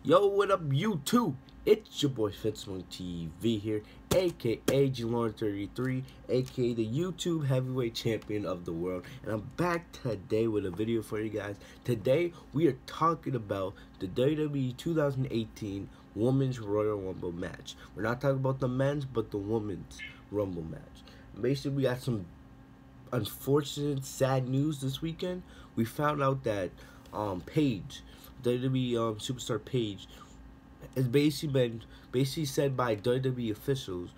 Yo, what up, YouTube? It's your boy Fitzman TV here, aka G-Lauren33, aka the YouTube heavyweight champion of the world. And I'm back today with a video for you guys. Today, we are talking about the WWE 2018 Women's Royal Rumble match. We're not talking about the men's, but the women's Rumble match. Basically, we got some unfortunate, sad news this weekend. We found out that Paige, WWE superstar Paige, has basically said by WWE officials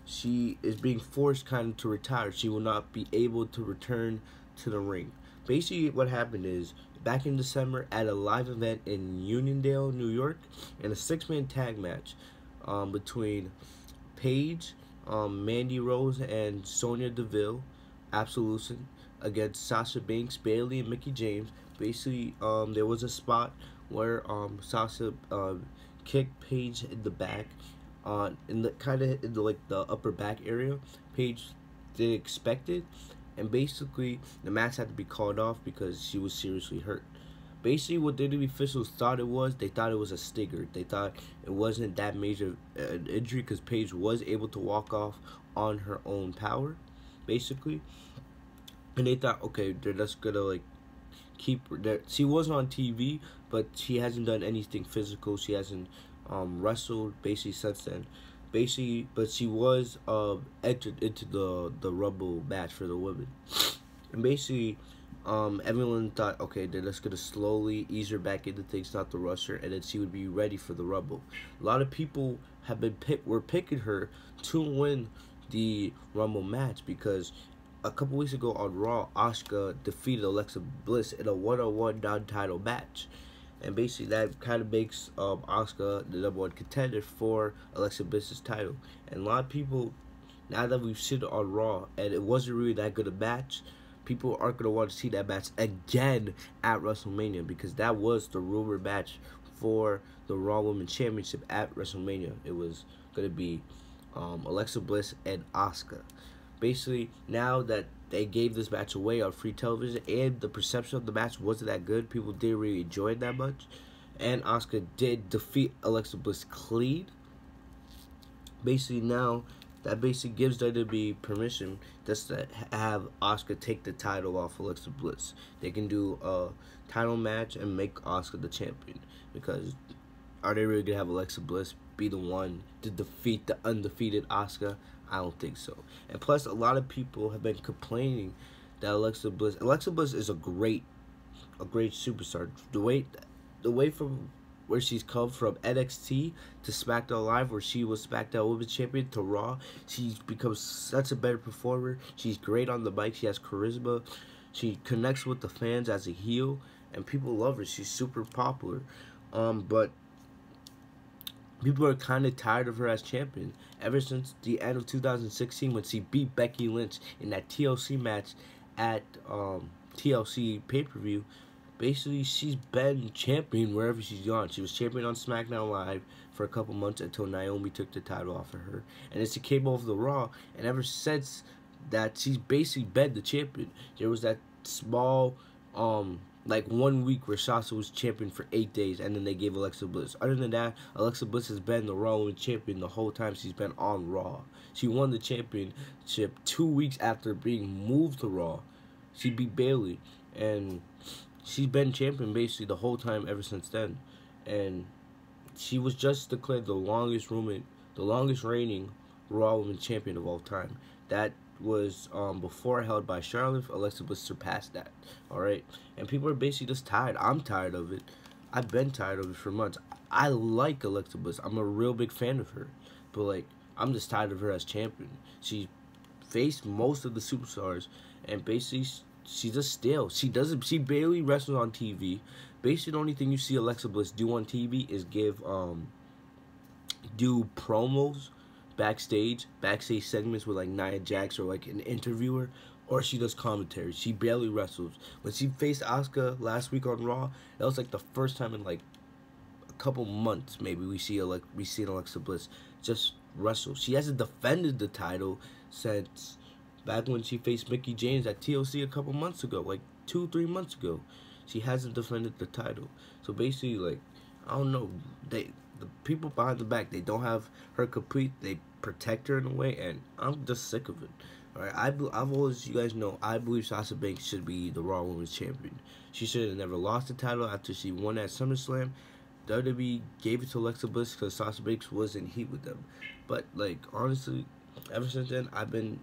she is being forced kind of to retire. She will not be able to return to the ring. Basically, what happened is back in December at a live event in Uniondale, New York, in a six-man tag match between Paige, Mandy Rose, and Sonya Deville, Absolution, against Sasha Banks, Bayley, and Mickie James. Basically, there was a spot where Sasha kicked Paige in the back, in the kind of in the the upper back area. Paige didn't expect it, and basically the match had to be called off because she was seriously hurt. Basically, what WWE officials thought it was, they thought it was a stinger. They thought it wasn't that major injury because Paige was able to walk off on her own power, basically. And they thought, okay, they're just gonna keep her there. She was on TV, but she hasn't done anything physical. She hasn't wrestled basically since then. Basically, but she was entered into the Rumble match for the women. And basically, everyone thought, okay, they're just gonna slowly ease her back into things, not to rush her, and then she would be ready for the Rumble. A lot of people were picking her to win the Rumble match because a couple weeks ago on Raw, Asuka defeated Alexa Bliss in a one-on-one non-title match. And basically that kind of makes Asuka the #1 contender for Alexa Bliss's title. And a lot of people, now that we've seen it on Raw, and it wasn't really that good a match, people aren't going to want to see that match again at WrestleMania, because that was the rumored match for the Raw Women's Championship at WrestleMania. It was going to be Alexa Bliss and Asuka. Basically, now that they gave this match away on free television and the perception of the match wasn't that good, people didn't really enjoy it that much, and Asuka did defeat Alexa Bliss clean. Basically, now that basically gives WWE permission just to have Asuka take the title off Alexa Bliss. They can do a title match and make Asuka the champion, because are they really going to have Alexa Bliss be the one to defeat the undefeated Asuka? I don't think so. And plus, a lot of people have been complaining that Alexa Bliss is a great superstar. The way from where she's come from NXT to SmackDown Live, where she was SmackDown Women's Champion, to Raw, she's become such a better performer. She's great on the mic. She has charisma. She connects with the fans as a heel, and people love her. She's super popular. But people are kind of tired of her as champion. Ever since the end of 2016, when she beat Becky Lynch in that TLC match at TLC pay-per-view, basically she's been champion wherever she's gone. She was champion on SmackDown Live for a couple months until Naomi took the title off of her. And then she came over the Raw, and ever since that, she's basically been the champion. There was that small 1 week where Sasha was champion for 8 days, and then they gave Alexa Bliss. Other than that, Alexa Bliss has been the Raw Women's Champion the whole time she's been on Raw. She won the championship 2 weeks after being moved to Raw. She beat Bayley, and she's been champion basically the whole time ever since then. And she was just declared the longest reigning Raw Women's Champion of all time. That was before held by Charlotte. Alexa Bliss surpassed that. Alright? And people are basically just tired. I'm tired of it. I've been tired of it for months. I like Alexa Bliss. I'm a real big fan of her. But I'm just tired of her as champion. She faced most of the superstars, and basically she's just stale. She barely wrestles on TV. Basically the only thing you see Alexa Bliss do on TV is do promos backstage segments with Nia Jax or an interviewer, or she does commentary. She barely wrestles. When she faced Asuka last week on Raw, that was the first time in a couple months maybe we seen Alexa Bliss just wrestle. She hasn't defended the title since back when she faced Mickie James at TLC a couple months ago, 2-3 months ago. She hasn't defended the title. So basically I don't know. The people behind the back, they don't have her complete. They protect her in a way, and I'm just sick of it. All right, I've always, you guys know, I believe Sasha Banks should be the Raw Women's Champion. She should have never lost the title after she won at SummerSlam. WWE gave it to Alexa Bliss because Sasha Banks was in heat with them. But like honestly, ever since then, I've been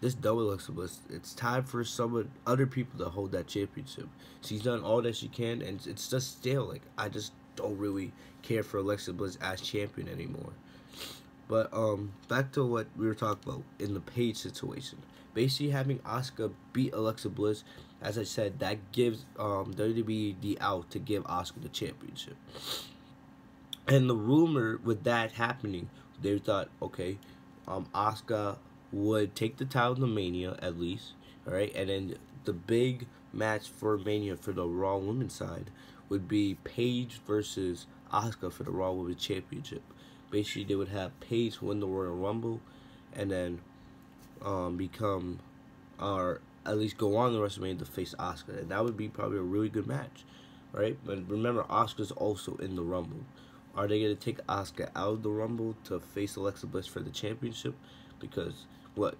this done with Alexa Bliss. It's time for some other people to hold that championship. She's done all that she can, and it's just stale. Like I just don't really care for Alexa Bliss as champion anymore. But back to what we were talking about in the Paige situation. Basically, having Asuka beat Alexa Bliss, as I said, that gives WWE the out to give Asuka the championship. And the rumor with that happening, they thought, okay, Asuka would take the title to Mania at least, all right, and then the big match for Mania for the Raw Women's side would be Paige versus Asuka for the Raw Women's Championship. Basically, they would have Paige win the Royal Rumble, and then become, or at least go on the WrestleMania to face Asuka, and that would be probably a really good match, right? But remember, Asuka's also in the Rumble. Are they gonna take Asuka out of the Rumble to face Alexa Bliss for the championship? Because what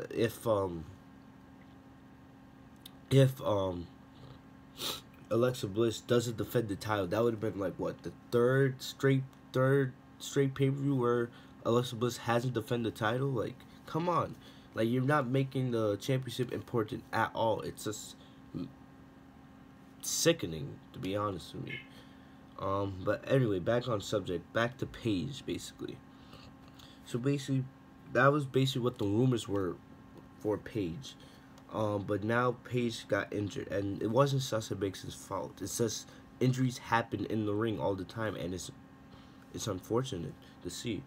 if Alexa Bliss doesn't defend the title? That would have been like what, the third straight pay-per-view where Alexa Bliss hasn't defended the title. Like, come on, like you're not making the championship important at all. It's just sickening, to be honest with me. But anyway, back on subject, back to Paige, basically. So basically, that was basically what the rumors were for Paige. But now Paige got injured, and it wasn't Sasha Banks' fault. It's just injuries happen in the ring all the time, and it's unfortunate to see.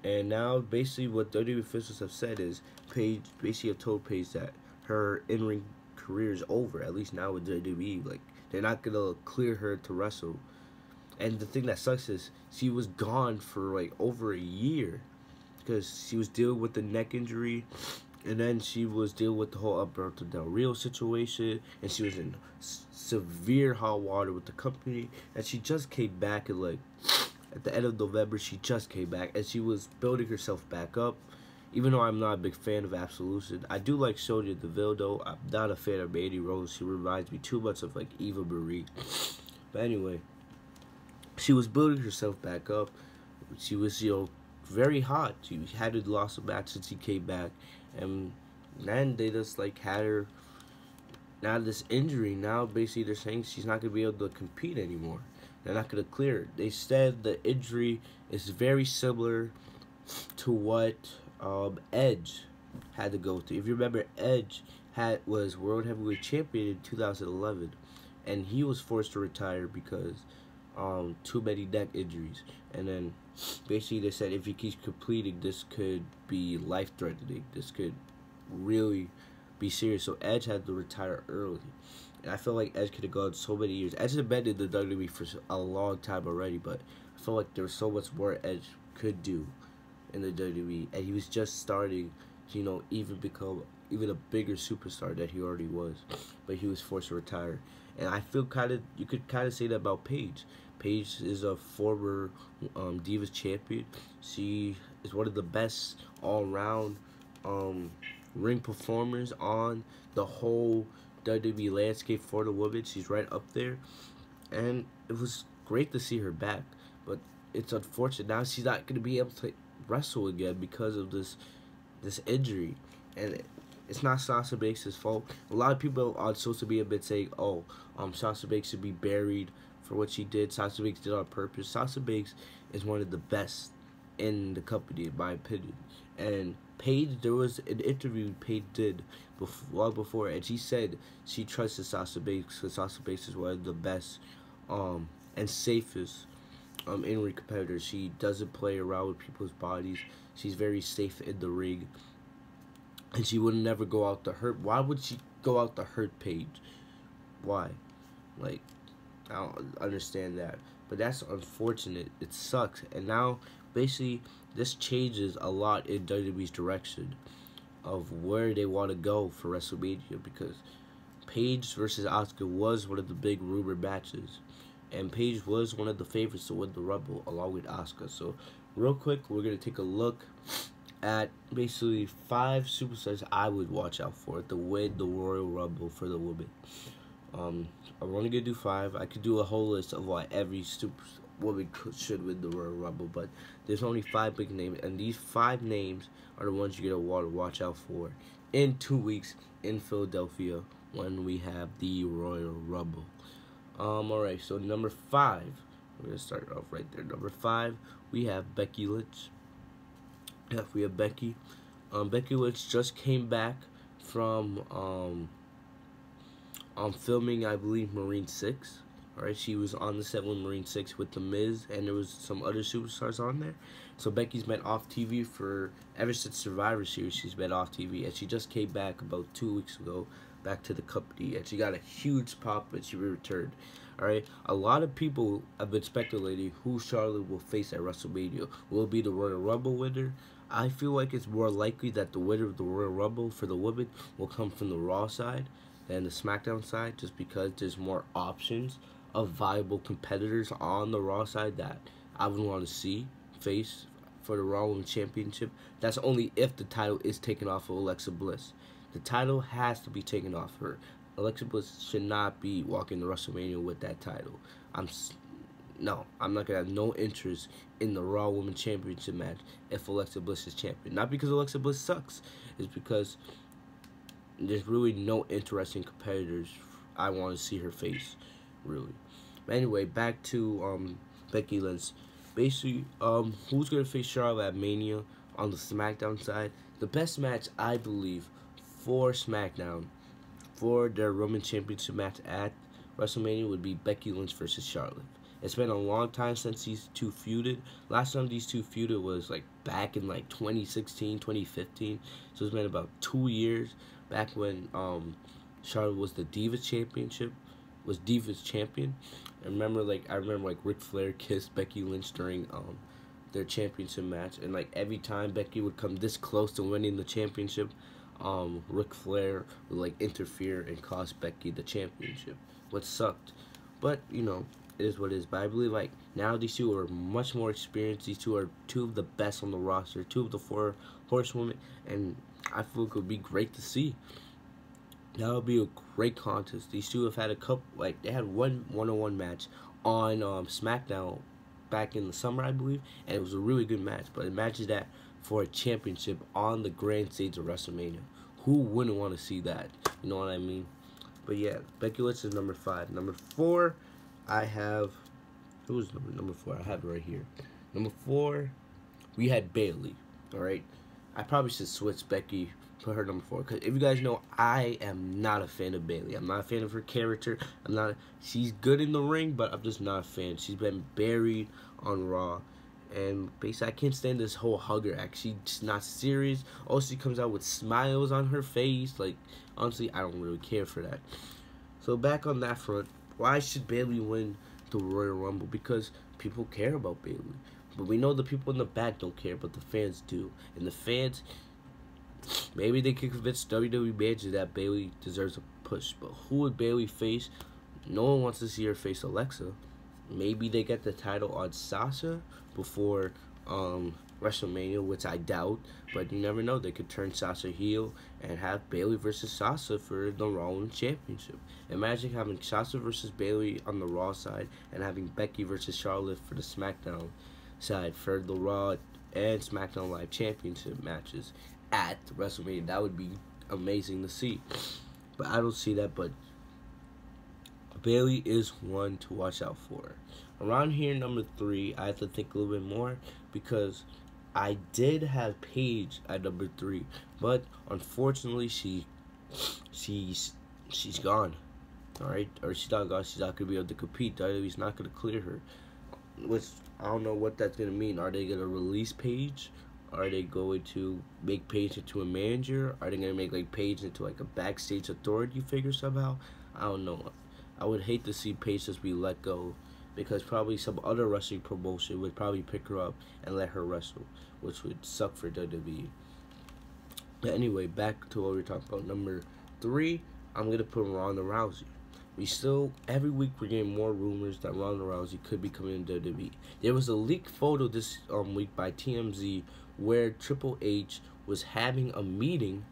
And now, basically, what WWE officials have said is Paige basically have told Paige that her in-ring career is over. At least now with WWE, like they're not gonna clear her to wrestle. And the thing that sucks is she was gone for like over a year because she was dealing with the neck injury, and then she was dealing with the whole Alberto Del Rio situation, and she was in severe hot water with the company, and she just came back and like at the end of November, she just came back, and she was building herself back up. Even though I'm not a big fan of Absolution, I do like Sonya Deville, though. I'm not a fan of Mandy Rose. She reminds me too much of like Eva Marie. But anyway, she was building herself back up. She was, very hot. She hadn't lost a match since she came back, and then they just like had her. Now this injury, now basically they're saying she's not gonna be able to compete anymore. They're not gonna clear her. They said the injury is very similar to what Edge had to go through. If you remember, Edge was World Heavyweight Champion in 2011, and he was forced to retire because too many neck injuries. And then basically they said if he keeps completing, this could be life-threatening. This could really be serious. So Edge had to retire early. And I feel like Edge could have gone so many years. Edge has been in the WWE for a long time already, but I feel like there was so much more Edge could do in the WWE, and he was just starting to, even become even a bigger superstar that he already was. But he was forced to retire. And I feel you could kind of say that about Paige. Paige is a former Divas champion. She is one of the best all-around ring performers on the whole WWE landscape for the women. She's right up there, and it was great to see her back. But it's unfortunate now she's not going to be able to wrestle again because of this injury, and it's not Sasha Banks' fault. A lot of people on social media have been saying, "Oh, Sasha Banks should be buried for what she did. Sasha Banks did it on purpose." Sasha Banks is one of the best in the company, in my opinion. And Paige, there was an interview Paige did long before, and she said she trusted Sasha Banks because Sasha Banks is one of the best and safest in-ring competitors. She doesn't play around with people's bodies. She's very safe in the ring, and she would never go out to hurt. Why would she go out to hurt Paige? Why? Like, I don't understand that. But that's unfortunate. It sucks. And now, basically, this changes a lot in WWE's direction of where they want to go for WrestleMania, because Paige versus Asuka was one of the big rumor matches. and Paige was one of the favorites to win the Rumble along with Asuka. So, real quick, we're gonna take a look at basically 5 superstars I would watch out for to win the Royal Rumble for the women. I'm only gonna do 5. I could do a whole list of why every woman should win the Royal Rumble, but there's only 5 big names, and these 5 names are the ones you're gonna want to watch out for in 2 weeks in Philadelphia when we have the Royal Rumble. Alright, so number 5, we're gonna start off right there. Number 5, we have Becky Lynch. Yeah, we have Becky. Becky Lynch just came back from filming, I believe, Marine 6. Alright, she was on the set with Marine 6 with The Miz, and there was some other superstars on there. So Becky's been off TV ever since Survivor Series. She's been off TV, and she just came back about 2 weeks ago, back to the company, and she got a huge pop when she returned. Alright, a lot of people have been speculating who Charlotte will face at WrestleMania. Will it be the Royal Rumble winner? I feel like it's more likely that the winner of the Royal Rumble for the women will come from the Raw side than the SmackDown side, just because there's more options of viable competitors on the Raw side that I would want to see face for the Raw Women's Championship. That's only if the title is taken off of Alexa Bliss. The title has to be taken off her. Alexa Bliss should not be walking to WrestleMania with that title. I'm not gonna have no interest in the Raw Women's Championship match if Alexa Bliss is champion. Not because Alexa Bliss sucks, it's because there's really no interesting competitors I want to see her face, really. But anyway, back to Becky Lynch. Basically, who's gonna face Charlotte at Mania on the SmackDown side? The best match, I believe, for SmackDown for their Women's Championship match at WrestleMania would be Becky Lynch versus Charlotte. It's been a long time since these two feuded. Last time these two feuded was like back in like 2016, 2015. So it's been about 2 years back when Charlotte was the Divas champion. I remember like Ric Flair kissed Becky Lynch during their championship match, and like every time Becky would come this close to winning the championship, Ric Flair would like interfere and cost Becky the championship, which sucked. But you know, it is what it is. But I believe like now these two are much more experienced. These two are 2 of the best on the roster, 2 of the 4 horsewomen, and I feel it would be great to see. That would be a great contest. These two have had a couple, like they had one-on-one match on SmackDown back in the summer, I believe, and it was a really good match. But imagine that for a championship on the grand stage of WrestleMania. Who wouldn't want to see that? You know what I mean? But yeah, Becky Lynch is number 5. Number 4, I have, who's number 4? I have it right here. Number 4, we had Bayley. All right, I probably should switch Becky, put her number 4, because if you guys know, I am not a fan of Bayley. I'm not a fan of her character. She's good in the ring, but I'm just not a fan. She's been buried on Raw, and basically I can't stand this whole hugger act. She's not serious. Also, she comes out with smiles on her face. Like, honestly, I don't really care for that. So back on that front, why should Bayley win the Royal Rumble? Because people care about Bayley. But we know the people in the back don't care, but the fans do. And the fans, maybe they can convince WWE managers that Bayley deserves a push. But who would Bayley face? No one wants to see her face Alexa. Maybe they get the title on Sasha before WrestleMania, which I doubt. But you never know. They could turn Sasha heel and have Bayley versus Sasha for the Raw Women's Championship. Imagine having Sasha versus Bayley on the Raw side and having Becky versus Charlotte for the SmackDown side for the Raw and SmackDown Live Championship matches at WrestleMania. That would be amazing to see. But I don't see that. But Bayley is one to watch out for. Around here, number 3, I have to think a little bit more because I did have Paige at number 3, but unfortunately she's gone. All right, or she's not gone. She's not gonna be able to compete. WWE's not gonna clear her. Which I don't know what that's gonna mean. Are they gonna release Paige? Are they going to make Paige into a manager? Are they gonna make like Paige into like a backstage authority figure somehow? I don't know. I would hate to see Paige just be let go, because probably some other wrestling promotion would probably pick her up and let her wrestle, which would suck for WWE. But anyway, back to what we were talking about. Number 3, I'm going to put Ronda Rousey. every week we're getting more rumors that Ronda Rousey could be coming to WWE. There was a leaked photo this week by TMZ where Triple H was having a meeting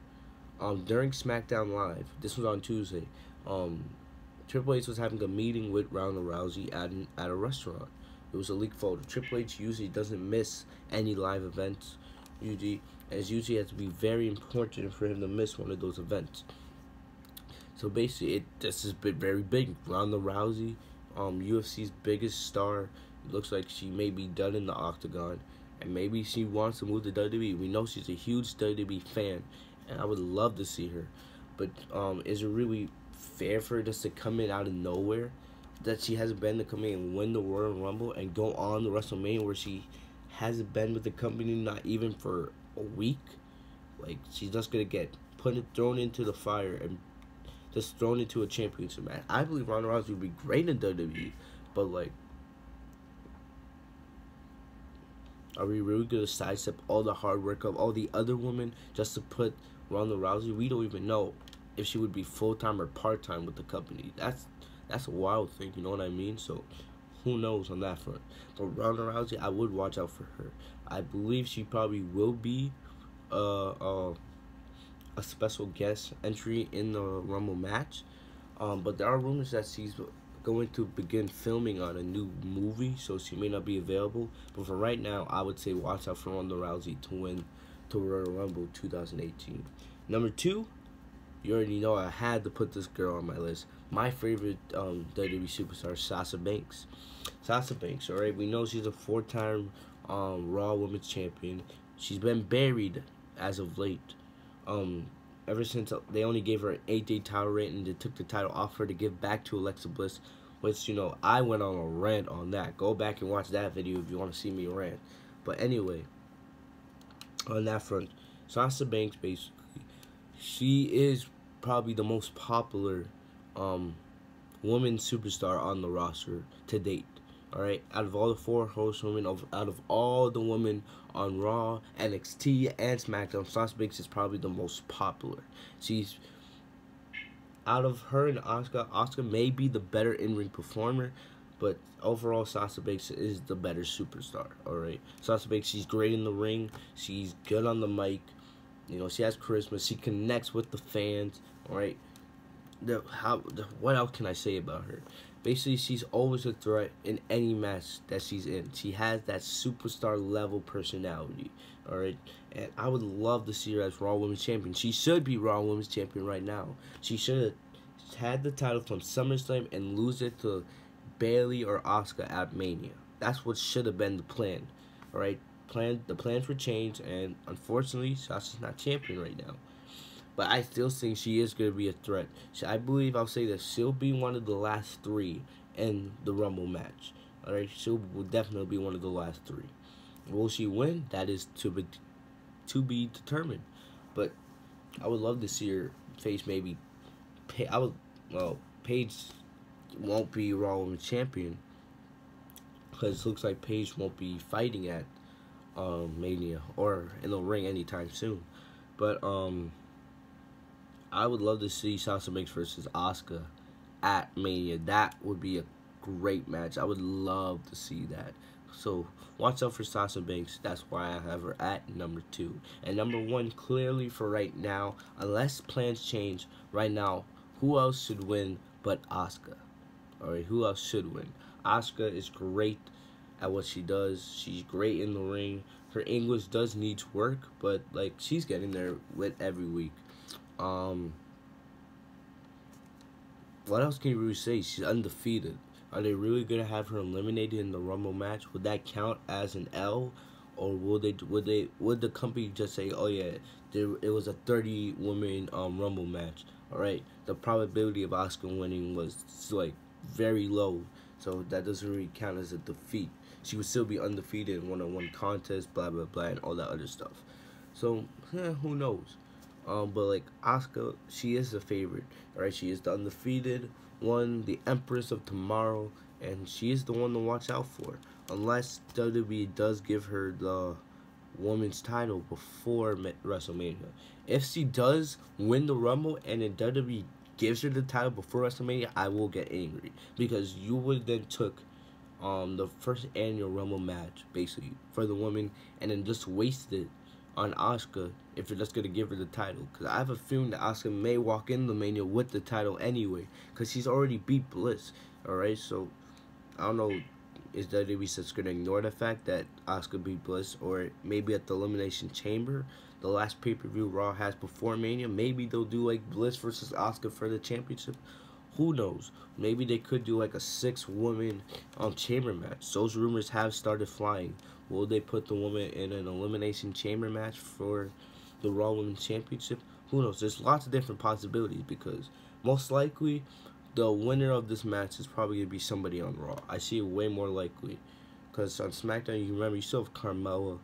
during SmackDown Live. This was on Tuesday. Triple H was having a meeting with Ronda Rousey at a restaurant. It was a leaked photo. Triple H usually doesn't miss any live events. Usually, as usually has to be very important for him to miss one of those events. So basically, this has been very big. Ronda Rousey, UFC's biggest star. It looks like she may be done in the octagon, and maybe she wants to move to WWE. We know she's a huge WWE fan, and I would love to see her. But is it really fair for her just to come in out of nowhere? That she hasn't been to come in and win the Royal Rumble and go on to WrestleMania where she hasn't been with the company not even for a week? Like, she's just gonna get thrown into the fire and just thrown into a championship match. I believe Ronda Rousey would be great in WWE, but like, are we really gonna sidestep all the hard work of all the other women just to put Ronda Rousey? We don't even know if she would be full-time or part-time with the company. That's a wild thing, you know what I mean? So, who knows on that front. But Ronda Rousey, I would watch out for her. I believe she probably will be a special guest entry in the Rumble match. But there are rumors that she's going to begin filming on a new movie, so she may not be available. But for right now, I would say watch out for Ronda Rousey to win the Royal Rumble 2018. Number 2, you already know I had to put this girl on my list. My favorite WWE superstar, Sasha Banks. Sasha Banks, alright? We know she's a 4-time Raw Women's Champion. She's been buried as of late. Ever since they only gave her an 8-day title reign and they took the title off her to give back to Alexa Bliss, which, you know, I went on a rant on that. Go back and watch that video if you want to see me rant. But anyway, on that front, Sasha Banks, basically, she is probably the most popular woman superstar on the roster to date. Alright, out of all the 4 horsewomen, out of all the women on Raw, NXT, and SmackDown, Sasha Banks is probably the most popular. She's, out of her and Asuka may be the better in-ring performer, but overall Sasha Banks is the better superstar. Alright, Sasha Banks, she's great in the ring, she's good on the mic, you know, she has charisma, she connects with the fans. Alright, what else can I say about her? Basically, she's always a threat in any match that she's in. She has that superstar level personality. Alright, and I would love to see her as Raw Women's Champion. She should be Raw Women's Champion right now. She should have had the title from SummerSlam and lose it to Bayley or Asuka at Mania. That's what should have been the plan. Alright, the plans were changed, and unfortunately, Sasha's not champion right now. But I still think she is going to be a threat. I believe I'll say that she'll be one of the last 3 in the Rumble match. Alright, she'll definitely be one of the last 3. Will she win? That is to be determined. But I would love to see her face maybe. Paige won't be Raw Women's Champion because it looks like Paige won't be fighting at Mania or in the ring anytime soon. But I would love to see Sasha Banks versus Asuka at Mania. That would be a great match. I would love to see that. So watch out for Sasha Banks. That's why I have her at number 2. And number 1, clearly for right now, unless plans change, right now, who else should win but Asuka? Alright, who else should win? Asuka is great at what she does. She's great in the ring. Her English does need work, but like she's getting there with every week. What else can you really say? She's undefeated. Are they really gonna have her eliminated in the Rumble match? Would that count as an L, or would the company just say, oh yeah, it was a 30-woman Rumble match? All right, the probability of Asuka winning was like very low, so that doesn't really count as a defeat. She would still be undefeated in one-on-one contests, blah blah blah, and all that other stuff. So who knows? But like Asuka, she is the favorite. Alright, she is the undefeated one, the Empress of Tomorrow, and she is the one to watch out for. Unless WWE does give her the women's title before WrestleMania. If she does win the Rumble and then WWE gives her the title before WrestleMania, I will get angry, because you would then took the first annual Rumble match basically for the woman and then just wasted it on Asuka if you're just gonna give her the title. Because I have a feeling that Asuka may walk in the Mania with the title anyway, because she's already beat Bliss. All right, so I don't know. Is WWE just gonna ignore the fact that Asuka beat Bliss, or maybe at the Elimination Chamber, the last pay-per-view Raw has before Mania, maybe they'll do like Bliss versus Asuka for the championship. Who knows? Maybe they could do like a 6-woman chamber match. Those rumors have started flying. Will they put the woman in an elimination chamber match for the Raw Women's Championship? Who knows? There's lots of different possibilities, because most likely the winner of this match is probably going to be somebody on Raw. I see it way more likely, because on SmackDown, you remember, you still have Carmella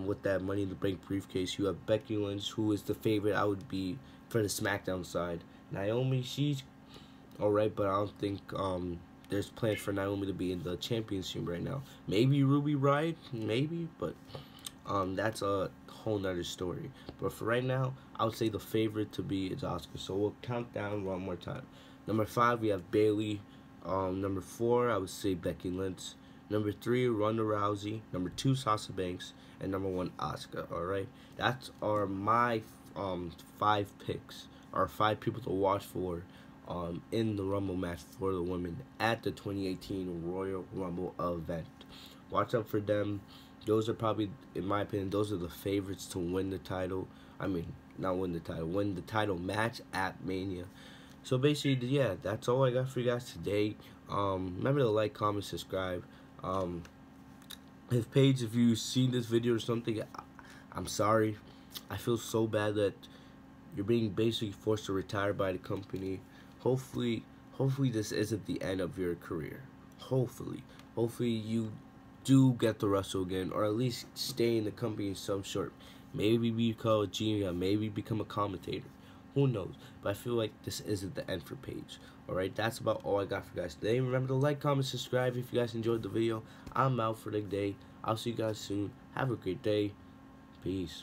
with that Money in the Bank briefcase. You have Becky Lynch, who is the favorite, I would be, for the SmackDown side. Naomi, she's alright, but I don't think there's plans for Naomi to be in the championship right now. Maybe Ruby Riott, maybe, but that's a whole nother story. But for right now, I would say the favorite to be is Asuka. So we'll count down one more time. Number 5, we have Bayley. Number 4, I would say Becky Lynch. Number 3, Ronda Rousey. Number 2, Sasha Banks. And number 1, Asuka. Alright, that's my 5 picks, or 5 people to watch for in the Rumble match for the women at the 2018 Royal Rumble event. Watch out for them. Those are probably, in my opinion, those are the favorites to win the title. I mean, not win the title, win the title match at Mania. So basically, yeah, that's all I got for you guys today. Remember to like, comment, subscribe. If Paige, if you've seen this video or something, I'm sorry. I feel so bad that you're being basically forced to retire by the company. Hopefully this isn't the end of your career. Hopefully you do get to wrestle again, or at least stay in the company in some sort. Maybe become a GM, maybe become a commentator. Who knows? But I feel like this isn't the end for Paige. Alright, that's about all I got for you guys today. Remember to like, comment, subscribe if you guys enjoyed the video. I'm out for the day. I'll see you guys soon. Have a great day. Peace.